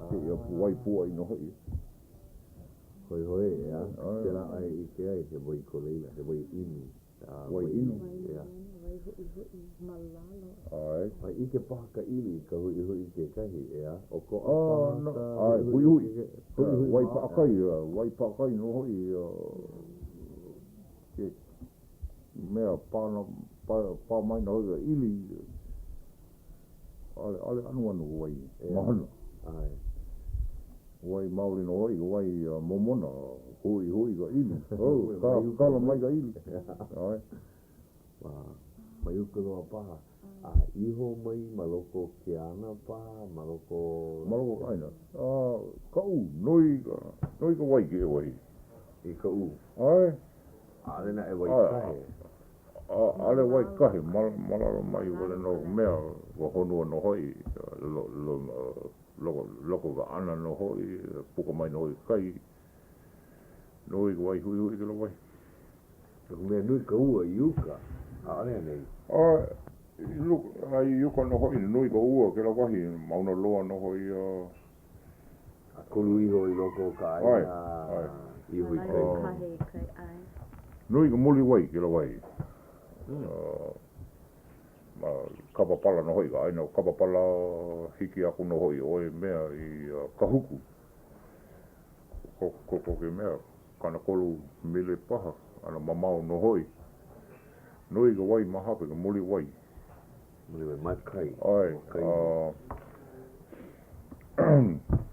Ke ia wai pua i no hoi. Hoi, ya. Tera ai ike ai, he wai ko leila, he wai inu. Wai inu. Ya. Malalo. Ai. Ai ike paha ka ili, ka hui ke kahi, ya. O ko No, ai, hui. Wai pa'akai no hoi, ke mea pa mai na hoi ka ili. Ale anu wai, mahana. Ai. Wai mauri no hoi, wai momona, hui ka ili. Kala mai ka ili. Ai. Mai uka noa paha. Iho mai maloko ke ana paha, maloko aina. Kau, noi ka wai ke wai. I ka u. Ai. Ale na e wai kahe. Ale wai kahe, malalo mai wale no mea, wa honua no hoi, loko ka ana no hoi, puka mai no hoi kai, noi ka wai hui ka la wai. Loko mea nui ka ua i uka, ale nei. Ai uka no hoi, noi ka ua ke la wahi, mauna loa no hoi, A kolu iho i loko ka aina, iho i kai. noi ka muli wai ke la wai. Kapapala no hoi ka aina, kapapala hiki aku no hoi, oe mea i kahuku. Koko ke mea, kana kolu mele paha, ana mamao no hoi. Noi ka wai mahape, ka muli wai. Muli wai, mai kai. Ai,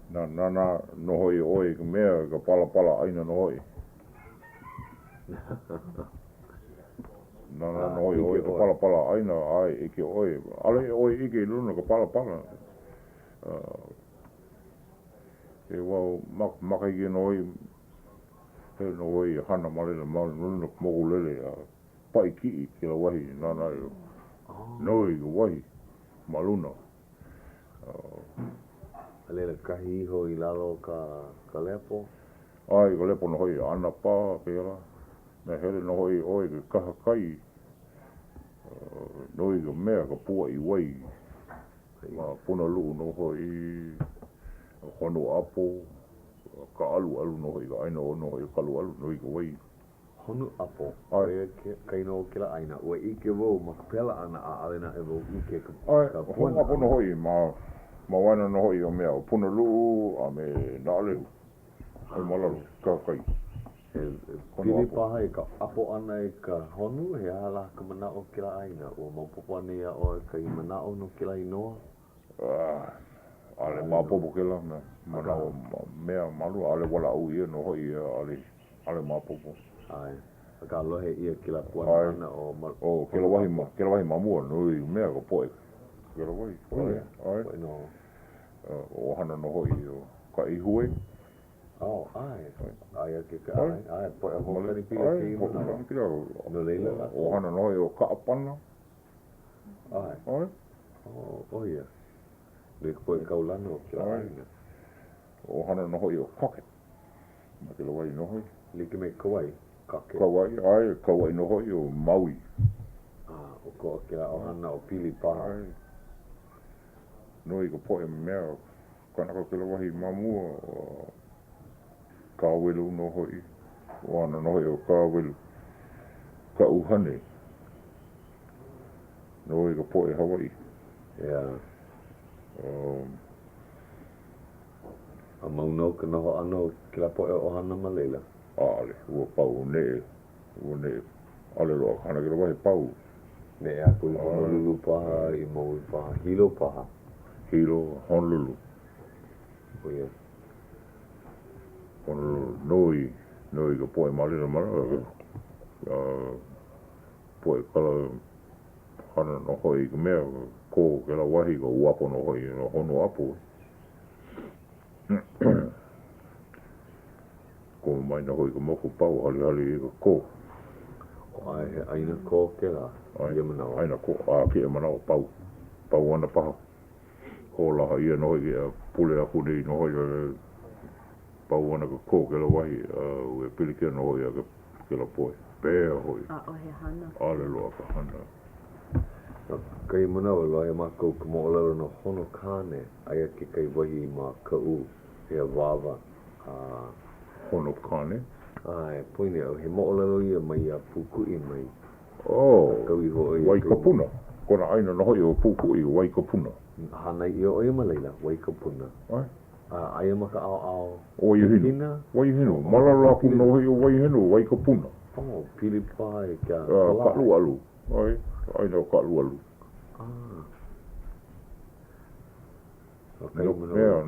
na no hoi oe ka mea, ka pala aina no hoi. Na no hoi oe ka pala aina, ai ike oe. Ale oe ike luna ka pala. E wau makaike no hoi, he no hoi hana malele, luna mogu lele, pai ki ke la wahi, nana eo. Noi ka wahi, maluna. Alela kahi iho i lalo ka lepo? Ai, ka lepo no hoi, ana pā, ke ala. Na hele no hoi oe ka kaha kai. Noi ka mea ka pua i wai. Ma puna luu no hoi, hono apo, ka alu no hoi, ka aina o no hoi, ka alu, noi ka wai. Honu apo, Ai. kaino kila aina, ua ike wau makapela ana a alena e wau ike ka Ai, puana. honu apo no hoi, ma waina no hoi o mea, o puna luu, a me na alehu. Ai malalu, ka kai. Pili paha e ka apo ana e ka honu, he ala ka manao kila aina, ua maupopo ane ia o ka i manao no kila inoa. Ale mapopo kila, manao mea malu, ale wala au ia no hoi, ale mapopo. Ai, ka lohe ia kila puana ana o... kila wahi mamua, nui mea ka poe. Kila wahi, ai. O hana no hoi, ka ihue. Ai ake ka ai, poe a hokani pila ke ima na. No leila la. O hana no hoi o ka apana. Ai. Oh ia. Le poe kaulana o kila aina. O hana no hoi o kake. Ma kila wahi no hoi. Like me kawai. Kawai no hoi o Maui. O ko kila o hana o pili paha. Noi ka poe mea, kanaka kila wahi mamua, kāwelu no hoi, o ana no hoi o kāwelu, ka uhane. Noi ka poe Hawaii. A maunau ka noho ano kila poe o hana ma leila. Ale, ua pau ne. Ua ne. Ale loa kana kira wahi pau. Ne aku i Honolulu paha, i maui paha, hilo paha. Hilo, Honolulu. O ia. Honolulu, noi ka poe malina mara. Poe kala hana no hoi ka mea, ko ke la wahi ka uapo no hoi, no hono apo. Ko mai na hoi ka moku pau, hali i ka ko. O ai he aina ko ke la. Ia manawa. Aina ko, ki e manawa pau. Pau ana paha. Ko laha ia no hoi ke pule aku nei no hoi pau ana ka ko ke la wahi, ue pili ke no hoi ke la poe. Pea hoi. O he hana. Ale loa ka hana. Kai manawa loa e mako ka mo'olelo no hono kane, aia ke kai wahi ma ka u, hea wawa. Hono kane? Ai, poine au, he mo'olelo ia mai a pukui mai. Wai ka puna. Kona aina no hoi o pukui, wai ka puna. Hana i o ia malaila, wai ka puna. Ai? Aia maka ao. Wai hinu. Wai hinu. Malalaku no hoi o wai hinu, wai ka puna. Oh, pili pai ka. Ka alu. Ai, aina ka alu.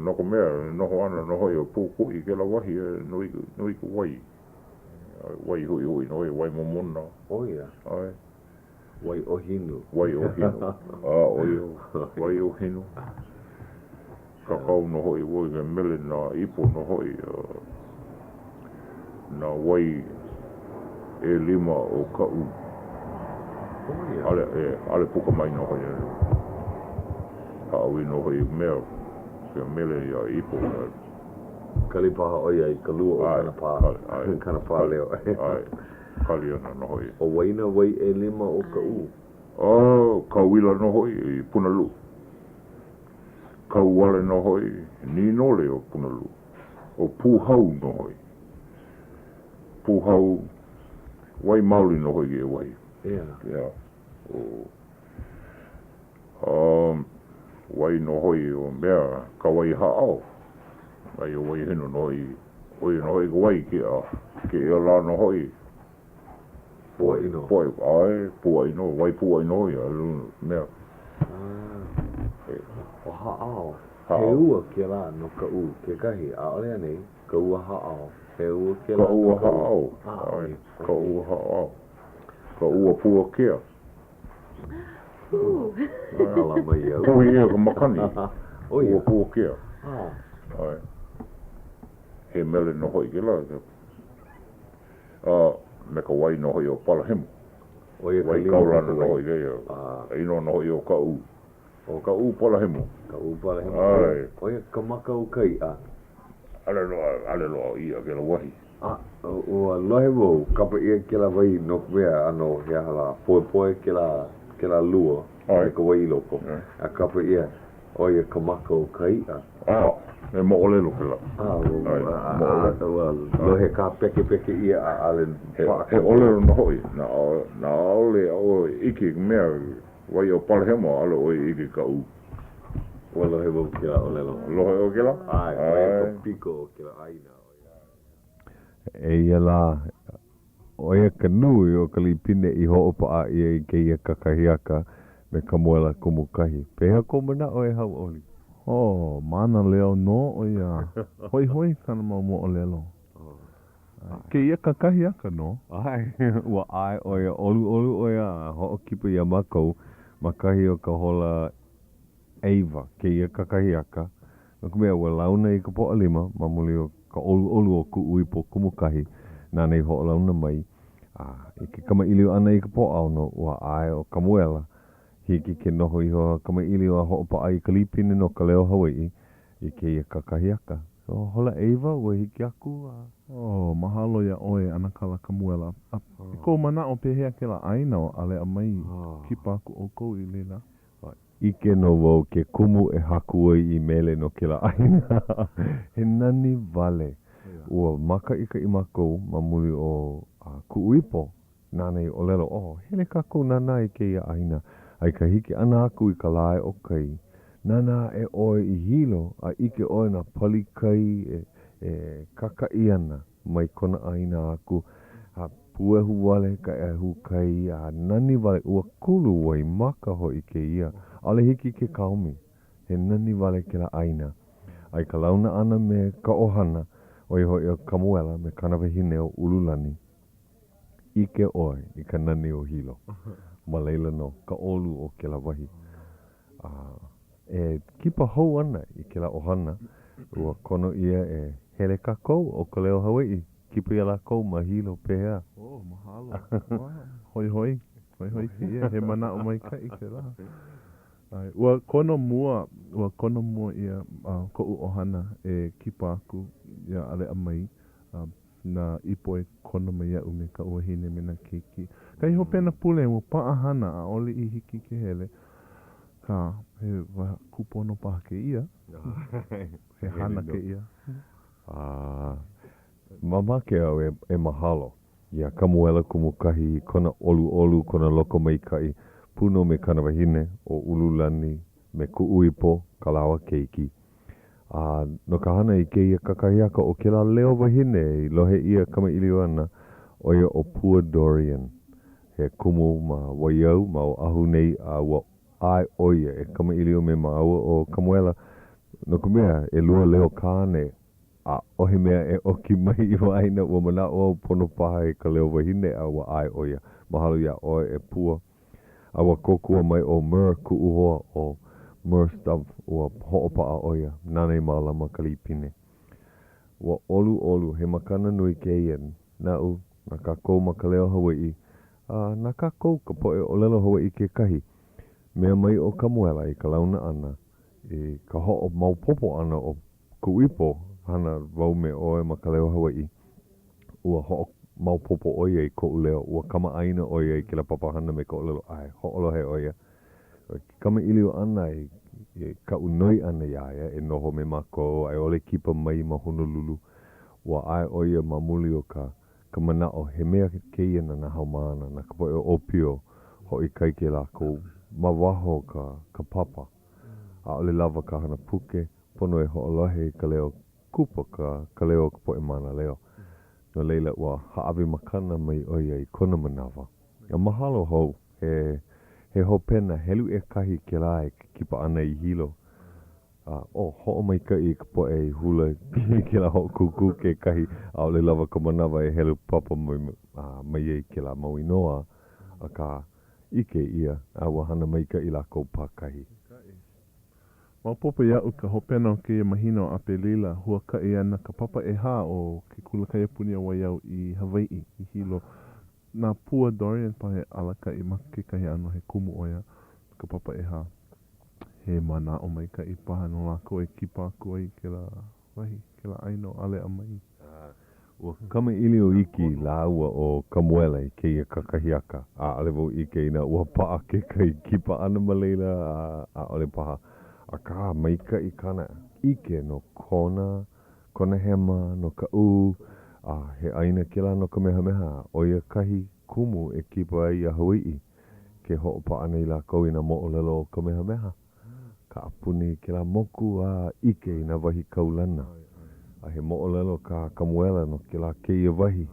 Noko mea, noho ana no hoi o pukui ke la wahi, nui ka wai. Wai hui, no hoi, wai momona. Oh ia. Ai. Wai o hinu. Wai o hinu. Ka kau no hoi, wai ka mele na ipo no hoi, na wai e lima o ka u. Ale puka mai no hoi. Ka awi no hoi mea, ka mele ia ipo. Kali paha oia i ka lua o kana paha leo. Ai, kali ana no hoi. O waina wai e lima o ka u. Ka wila no hoi i Punalu. Ka uale no hoi, ni nole o Punalu. O Puhau no hoi. Puhau, wai mauli no hoi e wai. Yeah. Wai no hoi o mea, ka wai haao. Ai o wai hino no hoi, oi no hoi ka wai ke ea la no hoi. Pua ino. Pua ino, wai pua ino hoi, mea. O haao. He ua ke la no ka u, ke kahi, a olea nei, ka ua haao. He ua ke la no ka u. Ka ua haao. Ka ua Puakea. Ala mai au. Ui ea ka makani. Ua Puakea. Ai. He mele no hoi ke la. Me ka wai no hoi o Palahemo. Wai kaulana no hoi kea. Ino no hoi o ka u. O ka u Palahemo. Ka u Palahemo. Ai. Oia ka maka u kai a. Ale loa ia ke la wahi. Ua lohe wau, kapa ia ke la wai no mea ano hea hala. Poe ke la lua. Ai. Ka wai loko. A kapa ia. Oia ka maka u kai a. Me mo'olelo ke la. Lohe ka peke ia a alen. He olelo no hoi. Na ole o iki mea wai o Palahemo ale o iki ka u. Ua lohe wau ke la olelo. Lohe o ke la? Ai, wai ka piko o ke la aina. Eia la, oia ka nui o ka lipine i ho'opa a ia i keia kakahiaka me ka moela kumukahi. Peha ko mana o e Hau'oli. Mana leo no o ia. Hoi kana mau mo o lelo. Ke ia kakahiaka no. Ai, ua ai oia olu oia ho'okipa ia makau makahi o ka hola Eva ke ia kakahiaka. Nuku mea ua launa i ka po'a lima mamuli o ka olu o ku uipo kumukahi nā nei ho'o launa mai. I ke kama ilio ana i ka po'a ono ua ai o ka muela. Hiki ke noho i hoa kama ilio a ho'opa ai ka lipine no Ka Leo Hawaiʻi i ke ia kakahiaka. So hola Eva ua hiki aku. Mahalo ia oe ana kala ka muela. Ko mana o pehea ke la aina o ale a mai kipa aku o kou I lela. Ike no wau ke kumu e haku ai I mele no ke la aina. He nani vale. Ua maka ika I makou mamuli o ku uipo. Nānei o lelo, hele kako nana I ke ia aina. Ai ka hiki ana aku I ka lae o kai. Nana e oe I hilo, a ike oe na pali kai e kaka iana. mai kona aina aku puehu wale ka hukai nani wale ua kulu wai maka ho i ke ia ale hiki ke kaumi he nani wale ke la aina ai ka launa ana me ka ohana oi hoi o kamuela me kanawahine o ululani ike oi i ka nani o hilo ma leila no ka olu o ke la wahi e kipa hou ana i ke la ohana ua kono ia e hele kakou o Ka Leo Hawaiʻi kipa ia la kou ma hilo pehea mahalo hoi hoi ke ia he mana o mai kai ke la ua kono mua ia ko'u ohana e kipa aku ia ale a mai na ipo e kono mai au me ka uahine me na keiki kai ho pena pule mo paahana a ole i hiki ke hele ka he wa kupono paha ke ia he hana ke ia mama ke au e mahalo ia kamuela kumukahi kona olu kona loko mai kai puno me kanawahine o ululani me kuuipo kalawa keiki no ka hana i ke ia kakahiaka o ke la leo wahine i lohe ia kama iliwana o ia o Pua Dorian he kumu ma waiau ma o ahu nei a wa ai oia e kama ilio me maaua o kamuela no kumea e lua leo kane ohe mea e oki mai i wa aina ua mana o pono paha e ka leo wahine a wa ai oia mahalo ia oe e Pua a wa kokua mai o Mer kuuhoa o Mer stuff ua ho'opaa oia nane malama kalipine wa olu he makana nui keien nau na kakou ma Ka Leo Hawaiʻi na kakou ka poe o lelo Hawaiʻi ke kahi mea mai o kamuela i ka launa ana i ka ho'o maupopo ana o kuipo hana wau me oe ma Ka Leo Hawaiʻi ua ho'o maupopo oia i ko'u leo ua kama aina oia i kila papahana me ko'u lelo ai ho'olohe oia kama ilio ana i ka unoi ana iaia e noho me mako ai ole kipa mai ma Honolulu ua ai oia ma muli o ka manao he mea keia na nahau maana na ka poe o opio ho i kai ke lako ma waho ka papa a ole lava ka hana puke pono e ho'olohe i ka leo kupa ka leo ka poe mana leo no leila ua haawi makana mai oia i kona manawa a mahalo hou he hopena helu e kahi ke la e kipa ana i hilo ho'o mai ka i ka poe i hula ke la ho'o kuku ke kahi a ole lava ka manawa e helu papa mai e ke la mau inoa a ka ike ia a wahana mai ka i la kou pakahi Maupopo ia'u ka hopena o ke mahina o Apelila hua ka e ana ka papa e ha o ke kula kai puni a waiau i Hawaiʻi i hilo na Pua Dorian pahe alaka i make kahi ano he kumu oia ka papa e ha he mana o mai ka i paha no lako e kipa aku ai ke la wahi ke la aino ale a mai ua kama ili o iki la ua o kamuela i ke ia kakahiaka a ale vau ike ina ua paa ke kai kipa ana maleila a ole paha a ka maika i kana ike no kona hema no ka he aina kila no ka meha o ia kahi kumu e kipa ai a Hawaiʻi ke ho'opa ana i la kou ina mo'o lelo o ka meha ka apuni ke la moku a ike ina wahi kaulana a he mo'o lelo ka kamuela no ke la keia wahi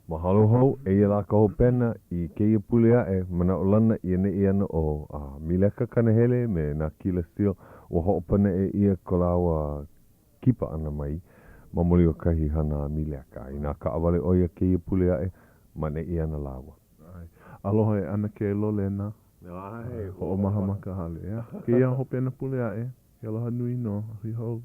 mahalo hou e ia la ka hopena i keia pulea e mana o lana i ane i ana o mileka kanahele me na kila steel o ho'opana e ia ko lawa kipa ana mai mamoli o kahi hana mileka i nā ka awale o ia keia pulea e mane i ana lawa aloha e ana ke lole na o maha maka hale ke ia hopena pulea e ke aloha nui no hi hou